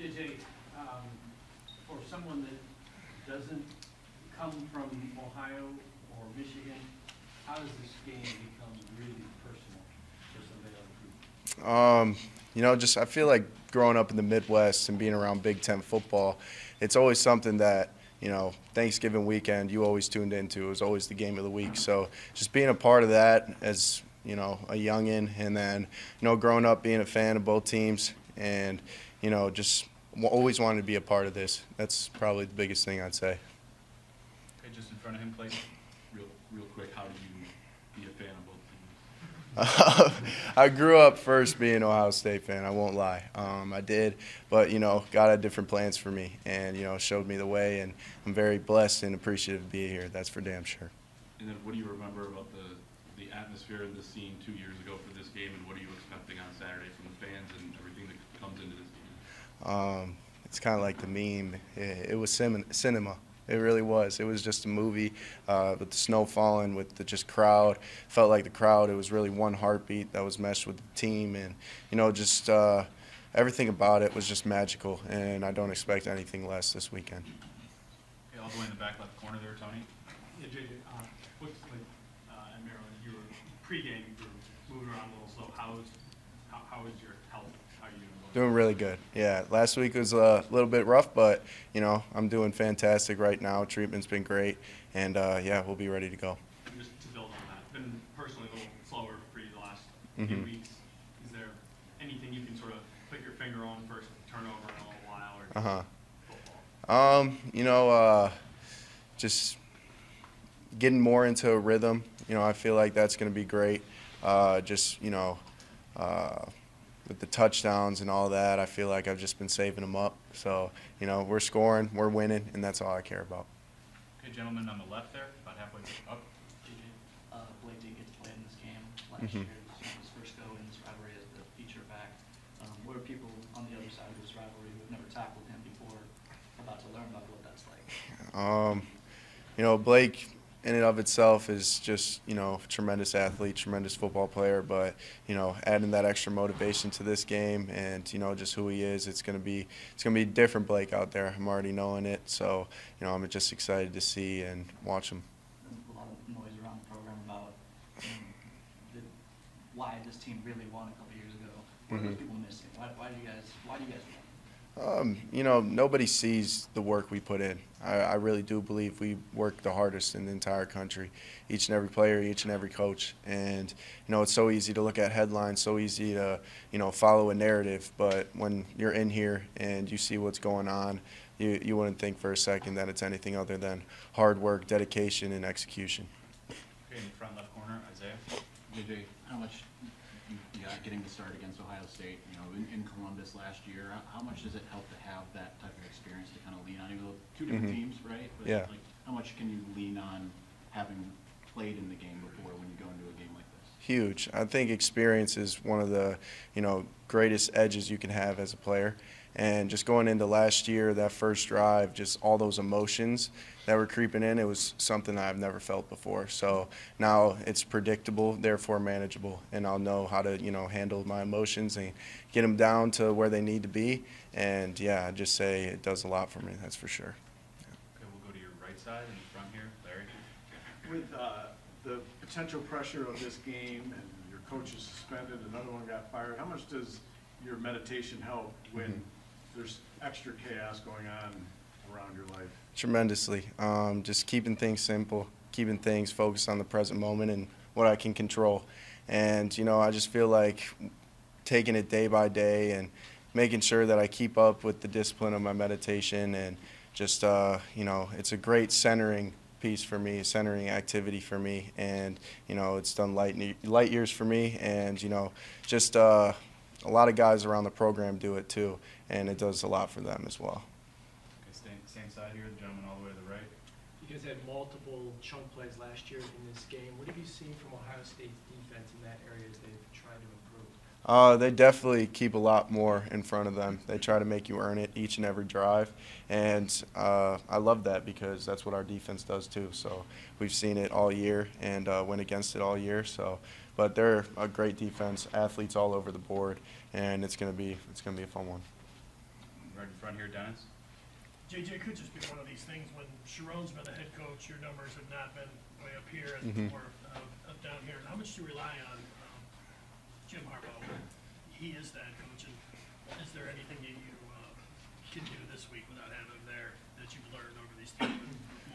JJ, for someone that doesn't come from Ohio or Michigan, how does this game become really personal for somebody on the group? You know, just I feel like growing up in the Midwest and being around Big Ten football, it's always something that, you know, Thanksgiving weekend you always tuned into. It was always the game of the week. So just being a part of that as, you know, a youngin', and then, you know, growing up being a fan of both teams, and, you know, just always wanted to be a part of this. That's probably the biggest thing I'd say. Okay, just in front of him, Clayton, real quick, how do you be a fan of both teams? I grew up first being an Ohio State fan, I won't lie. I did, but, you know, God had different plans for me and, you know, showed me the way, and I'm very blessed and appreciative to be here. That's for damn sure. And then what do you remember about the atmosphere in this scene 2 years ago for this game, and what are you expecting on Saturday from the fans and everything that comes into this game? It's kind of like the meme. It was cinema. It really was. It was just a movie with the snow falling, with the just crowd. Felt like the crowd, it was really one heartbeat that was meshed with the team. And, you know, just everything about it was just magical. And I don't expect anything less this weekend. Okay, all the way in the back left corner there, Tony. Yeah, JJ, looks like at Maryland you were pre-game, you were moving around a little slow. How is your health? How are you doing? Doing really good. Yeah, last week was a little bit rough, but, you know, I'm doing fantastic right now. Treatment's been great, and, yeah, we'll be ready to go. And just to build on that, it's been personally a little slower for you the last few weeks. Is there anything you can sort of put your finger on first turnover in a little while, or football? You know, just getting more into a rhythm. You know, I feel like that's going to be great. Just, you know, with the touchdowns and all that, I feel like I've just been saving them up. So, you know, we're scoring, we're winning, and that's all I care about. Okay, gentlemen on the left there, about halfway up. JJ, Blake did get to play in this game last year. This was his first go in this rivalry as the feature back. What are people on the other side of this rivalry who have never tackled him before about to learn about what that's like? You know, Blake in and of itself is just, you know, a tremendous athlete, tremendous football player, but, you know, adding that extra motivation to this game and, you know, just who he is, it's going to be a different Blake out there. I'm already knowing it, so, you know, I'm just excited to see and watch him. A lot of noise around the program about why this team really won a couple years ago. What are those people missing? Why do you guys win? You know, nobody sees the work we put in. I really do believe we work the hardest in the entire country, each and every player, each and every coach. And, you know, it's so easy to look at headlines, so easy to, you know, follow a narrative. But when you're in here and you see what's going on, you wouldn't think for a second that it's anything other than hard work, dedication, and execution. Okay, in the front left corner, Isaiah. JJ, how much you got getting to start against Ohio State, you know, in Columbus last year, how much does it help to have that type of experience to kind of lean on? Even though two different teams, right? But yeah. Like, how much can you lean on having played in the game before when you go into a game like this? Huge. I think experience is one of the, you know, greatest edges you can have as a player. And just going into last year, that first drive, just all those emotions that were creeping in, it was something that I've never felt before. So now it's predictable, therefore manageable, and I'll know how to, you know, handle my emotions and get them down to where they need to be. And, yeah, I'd just say it does a lot for me, that's for sure. Okay, we'll go to your right side in the front here, Larry. With the potential pressure of this game and your coach is suspended, another one got fired, how much does your meditation help when there's extra chaos going on around your life? Tremendously. Just keeping things simple, keeping things focused on the present moment and what I can control. And, you know, I just feel like taking it day by day and making sure that I keep up with the discipline of my meditation, and just, you know, it's a great centering piece for me, centering activity for me. And, you know, it's done light years for me, and, you know, just a lot of guys around the program do it too, and it does a lot for them as well. Okay, same side here, the gentleman all the way to the right. You guys had multiple chunk plays last year in this game. What have you seen from Ohio State's defense in that area as they've tried to improve? They definitely keep a lot more in front of them. They try to make you earn it each and every drive, and I love that because that's what our defense does too. So we've seen it all year and went against it all year. So, but they're a great defense, athletes all over the board, and it's gonna be a fun one. right in front here, Dennis. JJ, could just be one of these things when Sharon's been the head coach, your numbers have not been way up here and more up down here. How much do you rely on Jim Harbaugh? He is the head coach, and is there anything that you can do this week without having him there that you've learned over these 3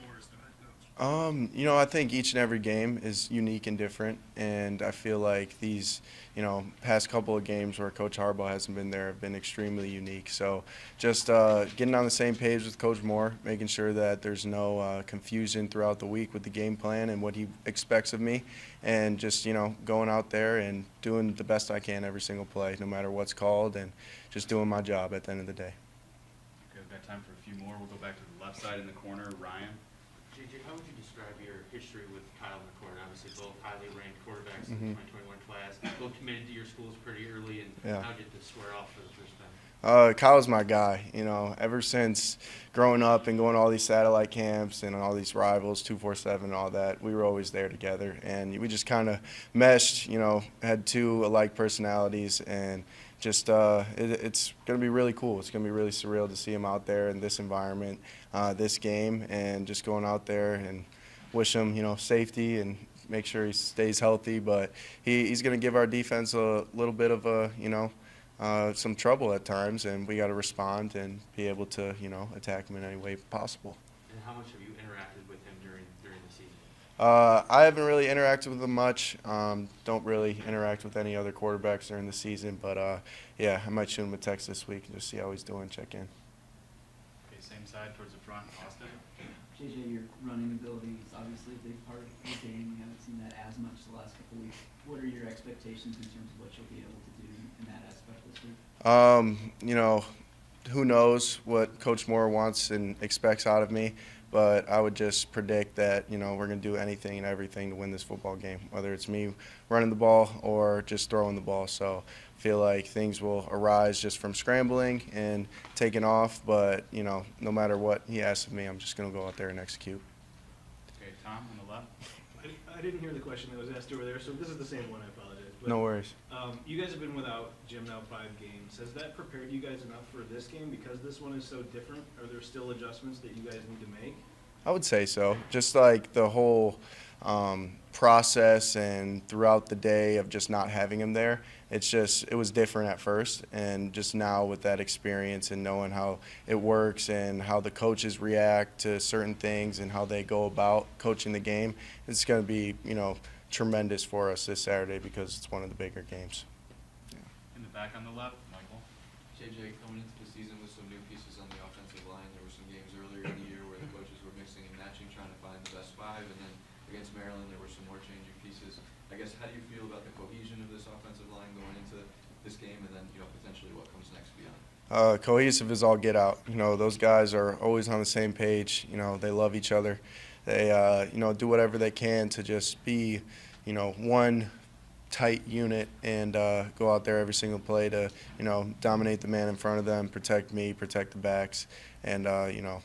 more as the head coach? You know, I think each and every game is unique and different, and I feel like these, you know, past couple of games where Coach Harbaugh hasn't been there have been extremely unique. So just getting on the same page with Coach Moore, making sure that there's no confusion throughout the week with the game plan and what he expects of me, and just, you know, going out there and doing the best I can every single play, no matter what's called, and just doing my job at the end of the day. Okay, we've got time for a few more. We'll go back to the left side in the corner. Ryan. JJ, how would you describe your history with Kyle McCord? Obviously, both highly ranked quarterbacks in the 2021 class. Both committed to your schools pretty early, and how did this square off for the first time? Kyle's my guy. You know, ever since growing up and going to all these satellite camps and all these rivals, 247 and all that, we were always there together. And we just kind of meshed, you know, had 2 alike personalities, and just it's going to be really cool. It's going to be really surreal to see him out there in this environment, this game, and just going out there and wish him, you know, safety and make sure he stays healthy. But he's going to give our defense a little bit of a, you know, some trouble at times, and we got to respond and be able to, you know, attack him in any way possible. And how much have you interacted with him during the season? I haven't really interacted with him much. Don't really interact with any other quarterbacks during the season, but yeah, I might shoot him a text this week and just see how he's doing, check in. Okay, same side towards the front. Austin. JJ, your running ability is obviously a big part of the game. We haven't seen that as much the last couple of weeks. What are your expectations in terms of what you'll be able to do in that aspect this week? You know, who knows what Coach Moore wants and expects out of me, but I would just predict that, you know, we're going to do anything and everything to win this football game, whether it's me running the ball or just throwing the ball. So I feel like things will arise just from scrambling and taking off, but, you know, no matter what he asks of me, I'm just going to go out there and execute. Okay, Tom on the left. I didn't hear the question that was asked over there, so this is the same one, I apologize. But, No worries. you guys have been without Jim now 5 games. Has that prepared you guys enough for this game because this one is so different? Are there still adjustments that you guys need to make? I would say so. Just like the whole process and throughout the day of just not having him there, it was different at first, and just now with that experience and knowing how it works and how the coaches react to certain things and how they go about coaching the game, it's going to be, you know, tremendous for us this Saturday because it's one of the bigger games. In the back on the left, Michael. JJ, coming into the season with some new pieces on the offensive line, there were some games earlier in the year where the coaches were mixing and matching, trying to find the best 5, and then against Maryland there were some more changing pieces. I guess, how do you feel about the cohesion of this offensive line going into this game, and then, you know, potentially what comes next beyond? Cohesive as all get out. You know, those guys are always on the same page. You know, they love each other. They, you know, do whatever they can to just be, you know, one tight unit and go out there every single play to, you know, dominate the man in front of them, protect me, protect the backs, and, you know,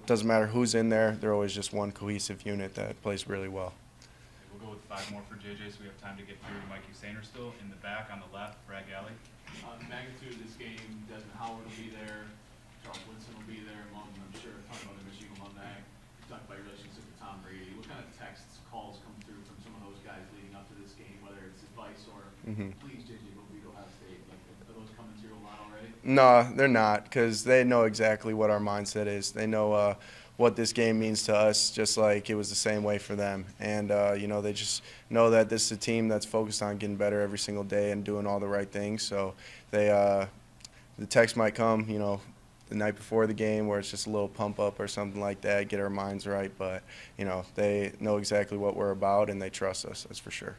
doesn't matter who's in there. They're always just one cohesive unit that plays really well. Okay, we'll go with 5 more for JJ, so we have time to get through Mikey Sainer still. In the back on the left, Brad Galley. The magnitude of this game, Desmond Howard will be there, Charles Woodson will be there, among, I'm sure, a ton of other Michigan alumni. You talked about your relationship with Tom Brady. What kind of texts, calls come through from some of those guys leading up to this game, whether it's advice or, please, JJ, go beat Ohio State? Like, are those coming through a lot already? No, they're not, because they know exactly what our mindset is. They know what this game means to us, just like it was the same way for them. And, you know, they just know that this is a team that's focused on getting better every single day and doing all the right things. So they, the text might come, you know, the night before the game where it's just a little pump up or something like that, get our minds right. But, you know, they know exactly what we're about and they trust us, that's for sure.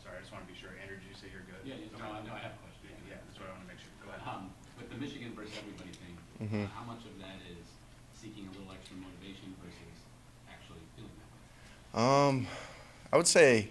Sorry, I just want to be sure. Andrew, did you say you're good? Yeah, Okay. no, I have a question. Yeah, that's what I want to make sure. Go ahead. With the Michigan versus everybody thing, how much of that is seeking a little extra motivation versus actually feeling that way? I would say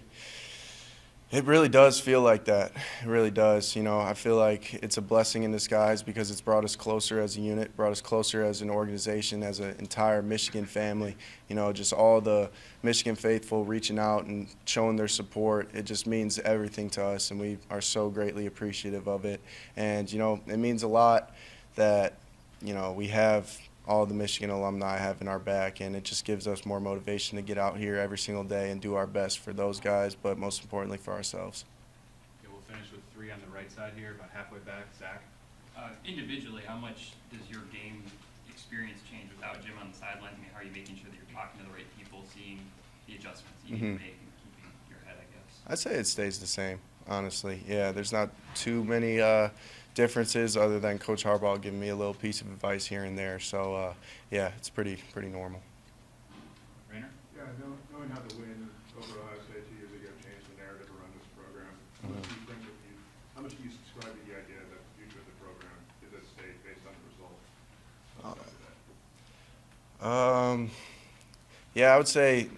it really does feel like that. It really does. You know, I feel like it's a blessing in disguise because it's brought us closer as a unit, brought us closer as an organization, as an entire Michigan family. You know, just all the Michigan faithful reaching out and showing their support. It just means everything to us, and we are so greatly appreciative of it. And, you know, it means a lot that, you know, we have all the Michigan alumni having our back, and it just gives us more motivation to get out here every single day and do our best for those guys, but most importantly for ourselves. Okay, we'll finish with 3 on the right side here, about halfway back. Zach? Individually, how much does your game experience change without Jim on the sidelines? I mean, how are you making sure that you're talking to the right people, seeing the adjustments you need to make, and keeping your head, I guess? I'd say it stays the same, honestly. Yeah, there's not too many differences other than Coach Harbaugh giving me a little piece of advice here and there. So, yeah, it's pretty normal. Rainer? Yeah, knowing how the win over Ohio State 2 years ago changed the narrative around this program, how much do you subscribe to the idea that the future of the program is at stake based on the results? Yeah, I would say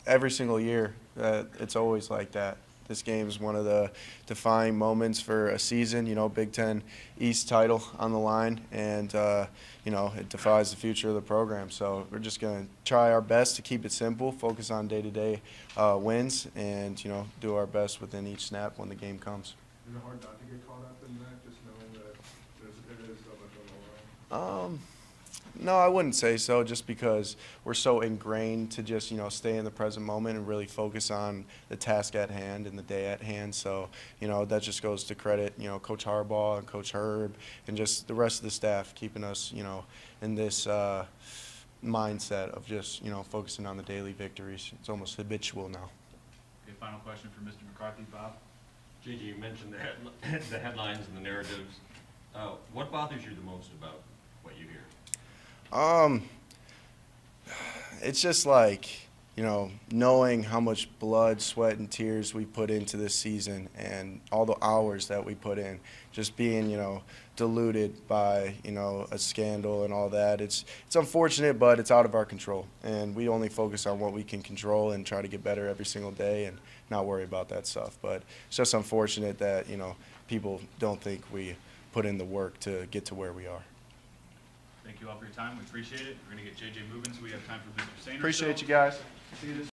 every single year it's always like that. This game is one of the defining moments for a season, you know, Big Ten East title on the line, and, you know, it defies the future of the program. So we're just going to try our best to keep it simple, focus on day-to-day wins, and, you know, do our best within each snap when the game comes. Is it hard not to get caught up in that, just knowing that there is so much on the line? No, I wouldn't say so, just because we're so ingrained to just, you know, stay in the present moment and really focus on the task at hand and the day at hand. So, you know, that just goes to credit, you know, Coach Harbaugh and Coach Herb and just the rest of the staff keeping us, you know, in this mindset of just, you know, focusing on the daily victories. It's almost habitual now. Okay, final question for Mr. McCarthy. Bob? JJ, you mentioned the headlines and the narratives. What bothers you the most about what you hear? It's just like, you know, knowing how much blood, sweat, and tears we put into this season and all the hours that we put in, just being, you know, diluted by, you know, a scandal and all that. It's unfortunate, but it's out of our control. And we only focus on what we can control and try to get better every single day and not worry about that stuff. But it's just unfortunate that, you know, people don't think we put in the work to get to where we are. Thank you all for your time. We appreciate it. We're going to get JJ moving so we have time for Mr. Sainer. Appreciate you guys. See you this